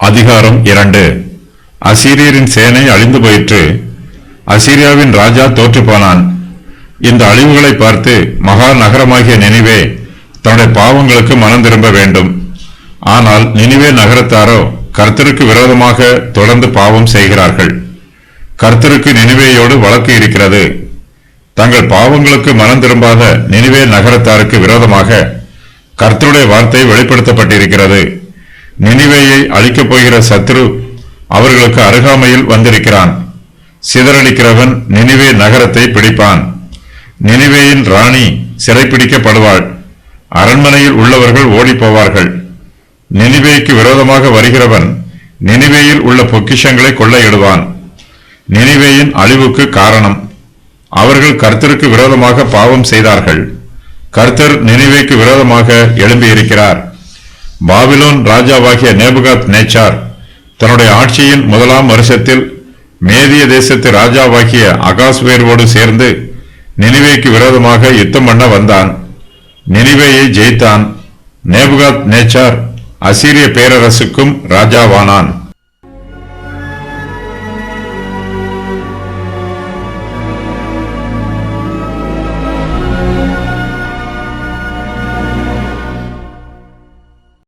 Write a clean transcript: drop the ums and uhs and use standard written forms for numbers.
அதிகாரம் 2. அசீரியரின் சேனை அழிந்து போயிற்று. அசீரியாவின் ராஜா தோற்று போனான். இந்த அழிவுகளை பார்த்து மகா நகரமாகிய நினிவே தன்னுடைய பாவங்களுக்கு மனம் திரும்ப வேண்டும். ஆனால் நினிவே நகரத்தாரோ கர்த்தருக்கு விரோதமாக தொடர்ந்து பாவம் செய்கிறார்கள். கர்த்தருக்கு நினிவேயோடு வழக்கு இருக்கிறது. தங்கள் பாவங்களுக்கு மனம் திரும்பாத நினிவே நகரத்தாருக்கு விரோதமாக கர்த்தருடைய வார்த்தை வெளிப்படுத்தப்பட்டிருக்கிறது. நினிவேயை அழிக்கப் போகிற சத்ரு அவர்களுக்கு அருகாமையில் வந்திருக்கிறான். சிதறடிக்கிறவன் நினிவே நகரத்தை பிடிப்பான். நினிவேயின் ராணி சிறைப்பிடிக்கப்படுவாள். அரண்மனையில் உள்ளவர்கள் ஓடிப்போவார்கள். நினிவேக்கு விரோதமாக வருகிறவன் நினிவேயில் உள்ள பொக்கிஷங்களை கொள்ளையிடுவான். நினிவேயின் அழிவுக்கு காரணம், அவர்கள் கர்த்தருக்கு விரோதமாக பாவம் செய்தார்கள். கர்த்தர் நினிவேக்கு விரோதமாக எழும்பியிருக்கிறார். பாபிலோன் ராஜாவாகிய நேபுகாத் நேச்சார் தன்னுடைய ஆட்சியின் 1ஆம் வருஷத்தில் மேதிய தேசத்து ராஜாவாகிய அகாஸ்வேரோடு சேர்ந்து நினிவேக்கு விரோதமாக யுத்தம் பண்ண வந்தான். நினிவேயை ஜெயித்தான். நேபுகாத் நேச்சார் அசீரிய பேரரசுக்கும் ராஜாவானான்.